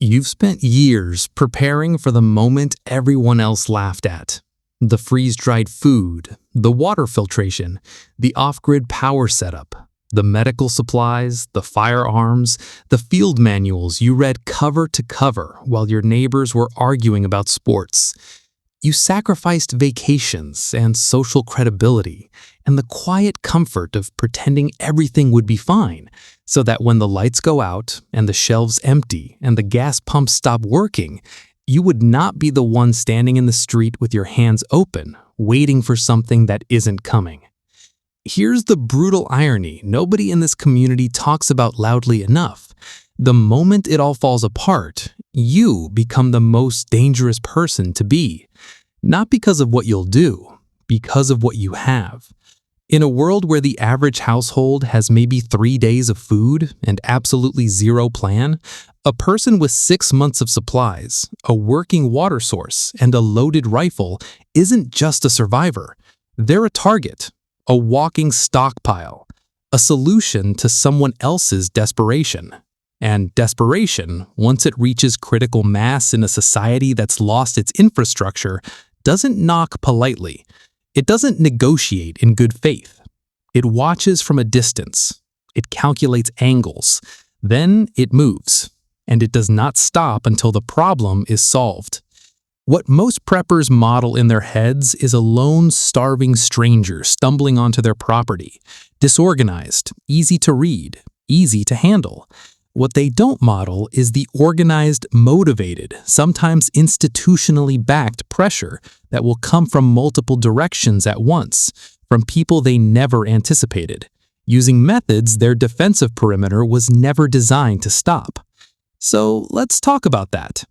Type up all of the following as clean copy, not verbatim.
You've spent years preparing for the moment everyone else laughed at. The freeze-dried food, the water filtration, the off-grid power setup, the medical supplies, the firearms, the field manuals you read cover to cover while your neighbors were arguing about sports. You sacrificed vacations and social credibility and the quiet comfort of pretending everything would be fine, so that when the lights go out and the shelves empty and the gas pumps stop working, you would not be the one standing in the street with your hands open, waiting for something that isn't coming. Here's the brutal irony nobody in this community talks about loudly enough. The moment it all falls apart, you become the most dangerous person to be. Not because of what you'll do, because of what you have. In a world where the average household has maybe 3 days of food and absolutely zero plan, a person with 6 months of supplies, a working water source, and a loaded rifle isn't just a survivor. They're a target, a walking stockpile, a solution to someone else's desperation. And desperation, once it reaches critical mass in a society that's lost its infrastructure, doesn't knock politely. It doesn't negotiate in good faith. It watches from a distance. It calculates angles. Then it moves. And it does not stop until the problem is solved. What most preppers model in their heads is a lone, starving stranger stumbling onto their property. Disorganized, easy to read, easy to handle. What they don't model is the organized, motivated, sometimes institutionally backed pressure that will come from multiple directions at once, from people they never anticipated, using methods their defensive perimeter was never designed to stop. So let's talk about that.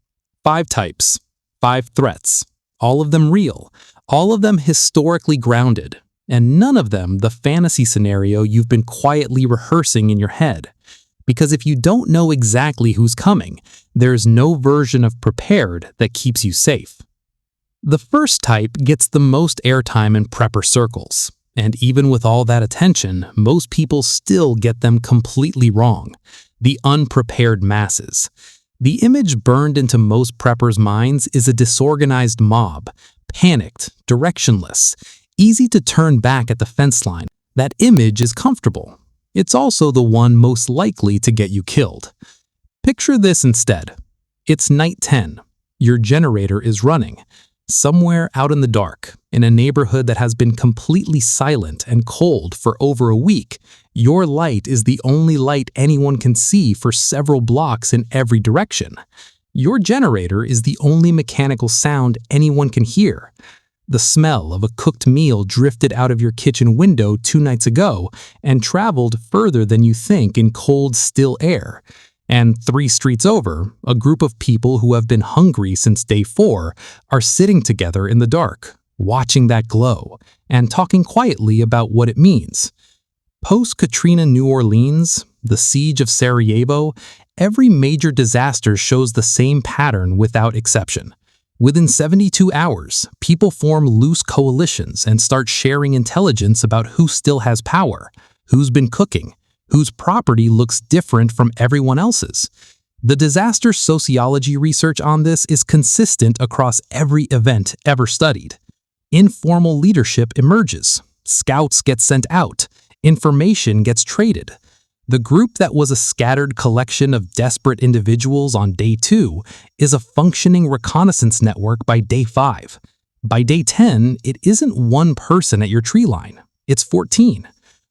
5 types, 5 threats, all of them real, all of them historically grounded, and none of them the fantasy scenario you've been quietly rehearsing in your head. Because if you don't know exactly who's coming, there's no version of prepared that keeps you safe. The first type gets the most airtime in prepper circles, and even with all that attention, most people still get them completely wrong. The unprepared masses. The image burned into most preppers' minds is a disorganized mob, panicked, directionless, easy to turn back at the fence line. That image is comfortable. It's also the one most likely to get you killed. Picture this instead. It's night 10. Your generator is running. Somewhere out in the dark, in a neighborhood that has been completely silent and cold for over a week, your light is the only light anyone can see for several blocks in every direction. Your generator is the only mechanical sound anyone can hear. The smell of a cooked meal drifted out of your kitchen window 2 nights ago and traveled further than you think in cold, still air. And 3 streets over, a group of people who have been hungry since day 4 are sitting together in the dark, watching that glow, and talking quietly about what it means. Post-Katrina New Orleans, the siege of Sarajevo, every major disaster shows the same pattern without exception. Within 72 hours, people form loose coalitions and start sharing intelligence about who still has power, who's been cooking, whose property looks different from everyone else's. The disaster sociology research on this is consistent across every event ever studied. Informal leadership emerges. Scouts get sent out. Information gets traded. The group that was a scattered collection of desperate individuals on day 2 is a functioning reconnaissance network by day 5. By day 10, it isn't one person at your tree line. It's 14.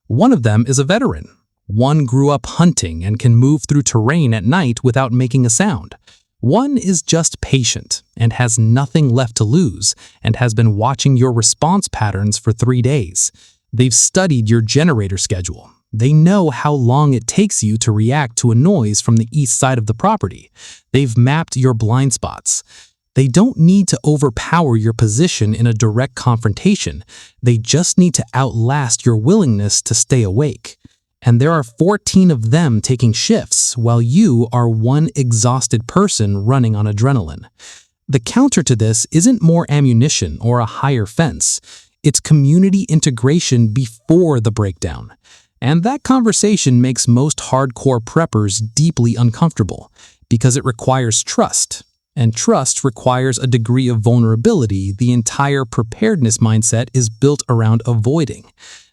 One of them is a veteran. One grew up hunting and can move through terrain at night without making a sound. One is just patient and has nothing left to lose and has been watching your response patterns for 3 days. They've studied your generator schedule. They know how long it takes you to react to a noise from the east side of the property. They've mapped your blind spots. They don't need to overpower your position in a direct confrontation. They just need to outlast your willingness to stay awake. And there are 14 of them taking shifts while you are one exhausted person running on adrenaline. The counter to this isn't more ammunition or a higher fence. It's community integration before the breakdown. And that conversation makes most hardcore preppers deeply uncomfortable Because it requires trust, and trust requires a degree of vulnerability the entire preparedness mindset is built around avoiding.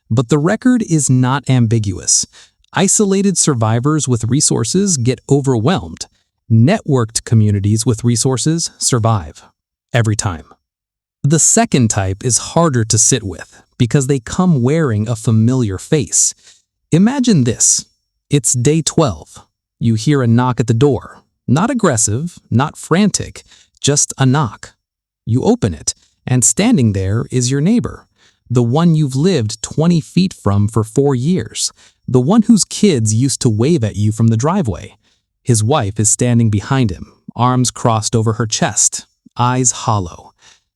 But the record is not ambiguous. Isolated survivors with resources get overwhelmed. Networked communities with resources survive. Every time. The second type is harder to sit with because they come wearing a familiar face. Imagine this. It's day 12. You hear a knock at the door. Not aggressive, not frantic, just a knock. You open it, and standing there is your neighbor, the one you've lived 20 feet from for 4 years, the one whose kids used to wave at you from the driveway. His wife is standing behind him, arms crossed over her chest, eyes hollow.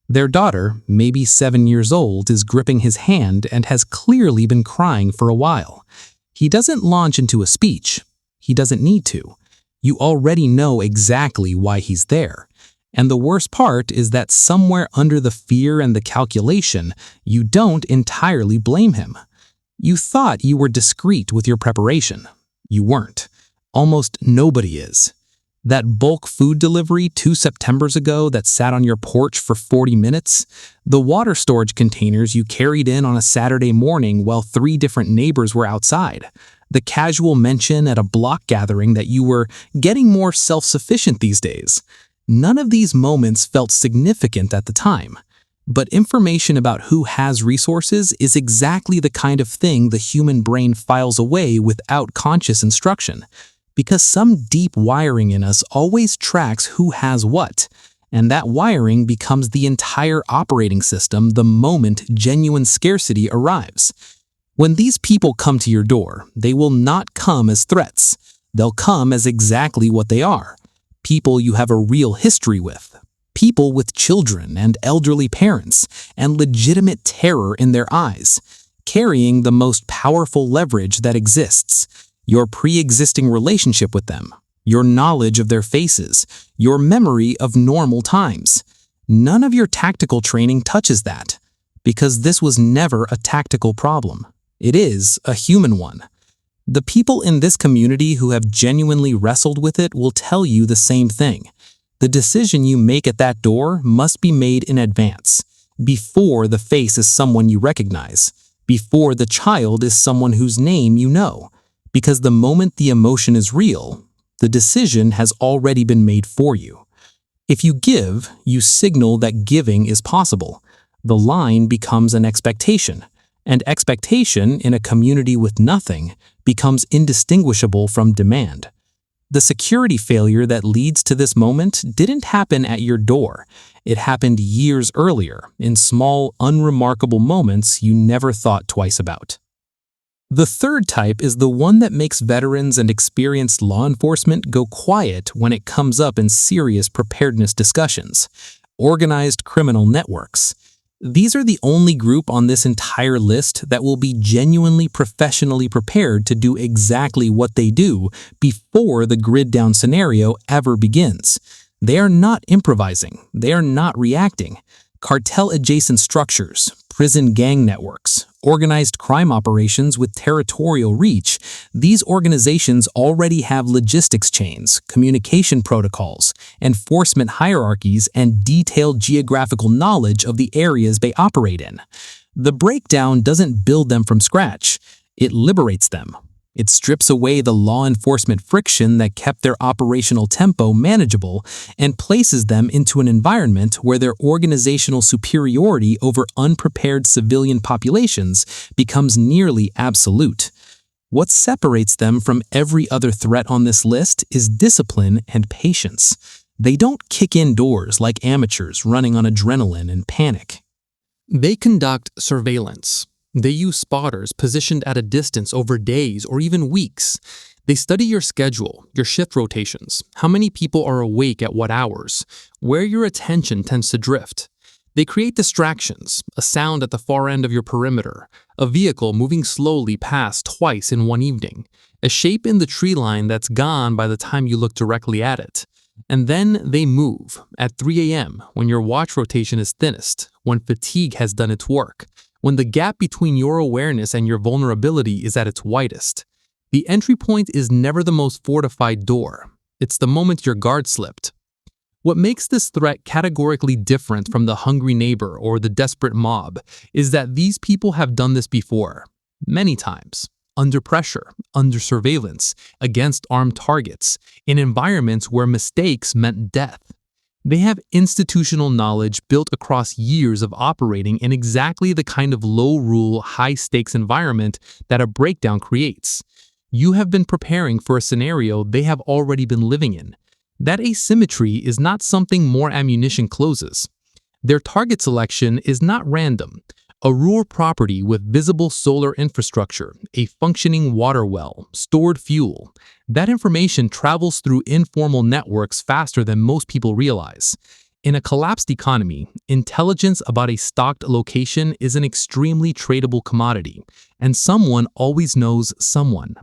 Their daughter, maybe 7 years old, is gripping his hand and has clearly been crying for a while. He doesn't launch into a speech. He doesn't need to. You already know exactly why he's there. And the worst part is that somewhere under the fear and the calculation, you don't entirely blame him. You thought you were discreet with your preparation. You weren't. Almost nobody is. That bulk food delivery 2 Septembers ago that sat on your porch for 40 minutes, the water storage containers you carried in on a Saturday morning while 3 different neighbors were outside, the casual mention at a block gathering that you were getting more self-sufficient these days. None of these moments felt significant at the time. But information about who has resources is exactly the kind of thing the human brain files away without conscious instruction. Because some deep wiring in us always tracks who has what, and that wiring becomes the entire operating system the moment genuine scarcity arrives. When these people come to your door, they will not come as threats. They'll come as exactly what they are. People you have a real history with. People with children and elderly parents, and legitimate terror in their eyes, carrying the most powerful leverage that exists. Your pre-existing relationship with them, your knowledge of their faces, your memory of normal times. None of your tactical training touches that, because this was never a tactical problem. It is a human one. The people in this community who have genuinely wrestled with it will tell you the same thing. The decision you make at that door must be made in advance, before the face is someone you recognize, before the child is someone whose name you know. Because the moment the emotion is real, the decision has already been made for you. If you give, you signal that giving is possible. The line becomes an expectation, and expectation in a community with nothing becomes indistinguishable from demand. The security failure that leads to this moment didn't happen at your door. It happened years earlier, in small, unremarkable moments you never thought twice about. The third type is the one that makes veterans and experienced law enforcement go quiet when it comes up in serious preparedness discussions. Organized criminal networks. These are the only group on this entire list that will be genuinely professionally prepared to do exactly what they do before the grid-down scenario ever begins. They are not improvising. They are not reacting. Cartel-adjacent structures, prison gang networks, organized crime operations with territorial reach, these organizations already have logistics chains, communication protocols, enforcement hierarchies, and detailed geographical knowledge of the areas they operate in. The breakdown doesn't build them from scratch, it liberates them. It strips away the law enforcement friction that kept their operational tempo manageable and places them into an environment where their organizational superiority over unprepared civilian populations becomes nearly absolute. What separates them from every other threat on this list is discipline and patience. They don't kick in doors like amateurs running on adrenaline and panic. They conduct surveillance. They use spotters positioned at a distance over days or even weeks. They study your schedule, your shift rotations, how many people are awake at what hours, where your attention tends to drift. They create distractions, a sound at the far end of your perimeter, a vehicle moving slowly past twice in one evening, a shape in the tree line that's gone by the time you look directly at it. And then they move at 3 a.m. when your watch rotation is thinnest, when fatigue has done its work, when the gap between your awareness and your vulnerability is at its widest. The entry point is never the most fortified door. It's the moment your guard slipped. What makes this threat categorically different from the hungry neighbor or the desperate mob is that these people have done this before, many times, under pressure, under surveillance, against armed targets, in environments where mistakes meant death. They have institutional knowledge built across years of operating in exactly the kind of low-rule, high-stakes environment that a breakdown creates. You have been preparing for a scenario they have already been living in. That asymmetry is not something more ammunition closes. Their target selection is not random. A rural property with visible solar infrastructure, a functioning water well, stored fuel. That information travels through informal networks faster than most people realize. In a collapsed economy, intelligence about a stocked location is an extremely tradable commodity, and someone always knows someone.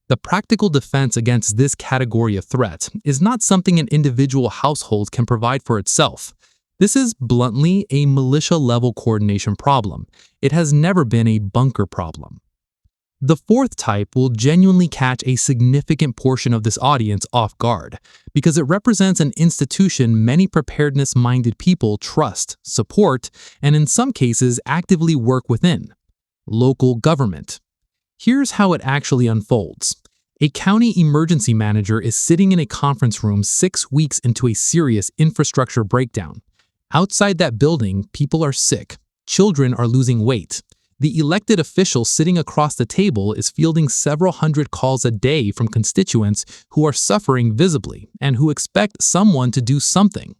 The practical defense against this category of threat is not something an individual household can provide for itself. This is bluntly a militia-level coordination problem. It has never been a bunker problem. The fourth type will genuinely catch a significant portion of this audience off guard because it represents an institution many preparedness-minded people trust, support, and in some cases actively work within: local government. Here's how it actually unfolds. A county emergency manager is sitting in a conference room 6 weeks into a serious infrastructure breakdown. Outside that building, people are sick. Children are losing weight. The elected official sitting across the table is fielding several hundred calls a day from constituents who are suffering visibly and who expect someone to do something.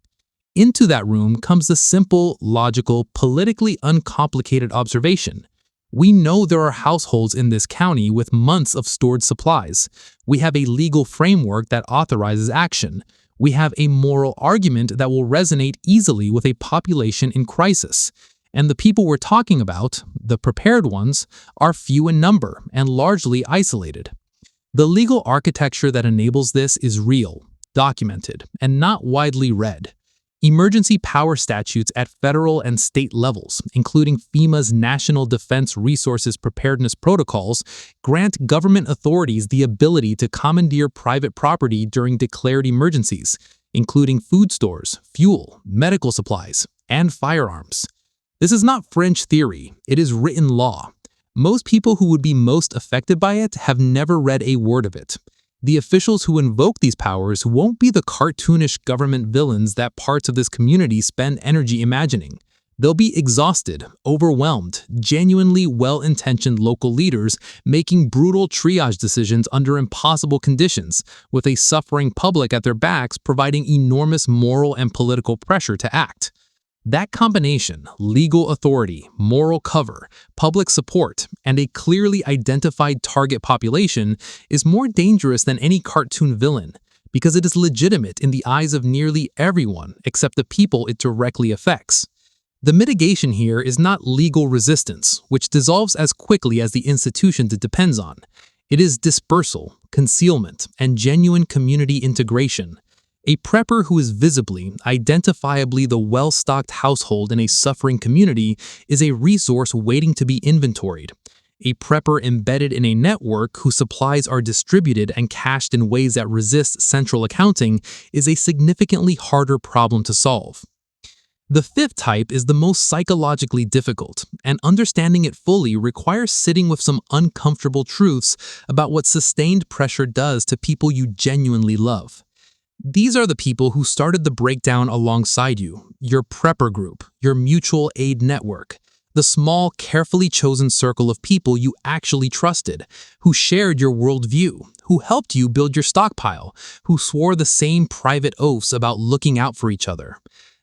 Into that room comes the simple, logical, politically uncomplicated observation. We know there are households in this county with months of stored supplies. We have a legal framework that authorizes action. We have a moral argument that will resonate easily with a population in crisis. And the people we're talking about, the prepared ones, are few in number and largely isolated. The legal architecture that enables this is real, documented, and not widely read. Emergency power statutes at federal and state levels, including FEMA's National Defense Resources Preparedness Protocols, grant government authorities the ability to commandeer private property during declared emergencies, including food stores, fuel, medical supplies, and firearms. This is not fringe theory, it is written law. Most people who would be most affected by it have never read a word of it. The officials who invoke these powers won't be the cartoonish government villains that parts of this community spend energy imagining. They'll be exhausted, overwhelmed, genuinely well-intentioned local leaders making brutal triage decisions under impossible conditions, with a suffering public at their backs providing enormous moral and political pressure to act. That combination, legal authority, moral cover, public support, and a clearly identified target population is more dangerous than any cartoon villain because it is legitimate in the eyes of nearly everyone except the people it directly affects. The mitigation here is not legal resistance, which dissolves as quickly as the institutions it depends on. It is dispersal, concealment, and genuine community integration. A prepper who is visibly, identifiably the well-stocked household in a suffering community is a resource waiting to be inventoried. A prepper embedded in a network whose supplies are distributed and cached in ways that resist central accounting is a significantly harder problem to solve. The fifth type is the most psychologically difficult, and understanding it fully requires sitting with some uncomfortable truths about what sustained pressure does to people you genuinely love. These are the people who started the breakdown alongside you, your prepper group, your mutual aid network, the small, carefully chosen circle of people you actually trusted, who shared your worldview, who helped you build your stockpile, who swore the same private oaths about looking out for each other.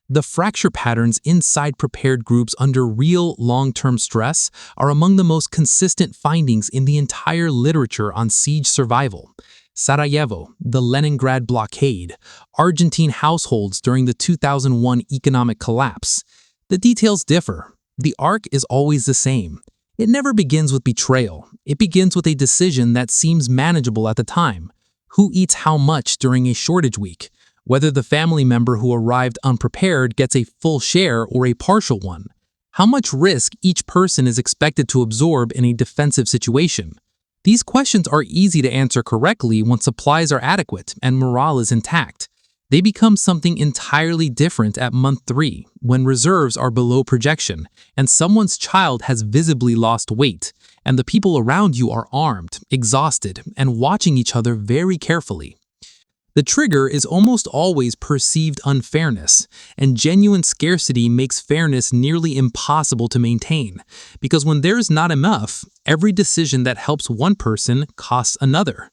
The fracture patterns inside prepared groups under real long-term stress are among the most consistent findings in the entire literature on siege survival. Sarajevo, the Leningrad blockade, Argentine households during the 2001 economic collapse. The details differ. The arc is always the same. It never begins with betrayal. It begins with a decision that seems manageable at the time. Who eats how much during a shortage week? Whether the family member who arrived unprepared gets a full share or a partial one. How much risk each person is expected to absorb in a defensive situation. These questions are easy to answer correctly when supplies are adequate and morale is intact. They become something entirely different at month 3, when reserves are below projection and someone's child has visibly lost weight, and the people around you are armed, exhausted, and watching each other very carefully. The trigger is almost always perceived unfairness, and genuine scarcity makes fairness nearly impossible to maintain, because when there's not enough, every decision that helps one person costs another.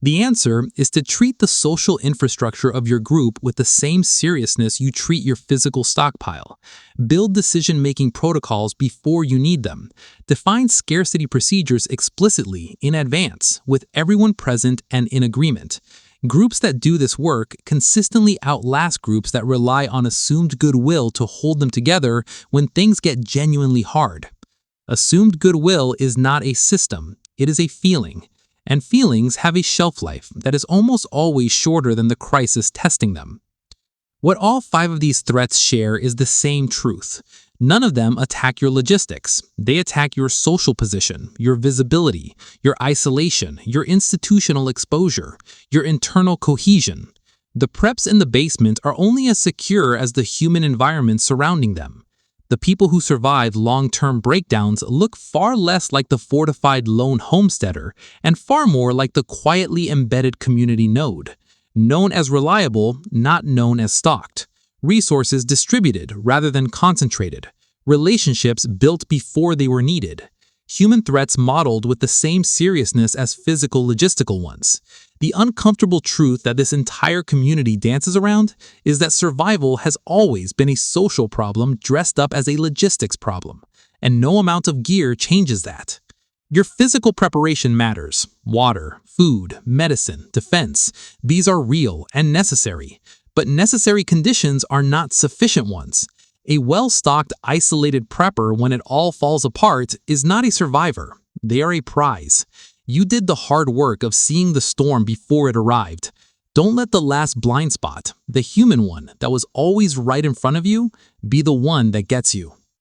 The answer is to treat the social infrastructure of your group with the same seriousness you treat your physical stockpile. Build decision-making protocols before you need them. Define scarcity procedures explicitly in advance, with everyone present and in agreement. Groups that do this work consistently outlast groups that rely on assumed goodwill to hold them together when things get genuinely hard. Assumed goodwill is not a system, it is a feeling. And feelings have a shelf life that is almost always shorter than the crisis testing them. What all 5 of these threats share is the same truth. None of them attack your logistics. They attack your social position, your visibility, your isolation, your institutional exposure, your internal cohesion. The preps in the basement are only as secure as the human environment surrounding them. The people who survive long-term breakdowns look far less like the fortified lone homesteader and far more like the quietly embedded community node. Known as reliable, not known as stocked. Resources distributed rather than concentrated. Relationships built before they were needed. Human threats modeled with the same seriousness as physical logistical ones. The uncomfortable truth that this entire community dances around is that survival has always been a social problem dressed up as a logistics problem, and no amount of gear changes that. Your physical preparation matters. Water, food, medicine, defense, these are real and necessary, but necessary conditions are not sufficient ones. A well-stocked, isolated prepper when it all falls apart is not a survivor. They are a prize. You did the hard work of seeing the storm before it arrived. Don't let the last blind spot, the human one that was always right in front of you, be the one that gets you.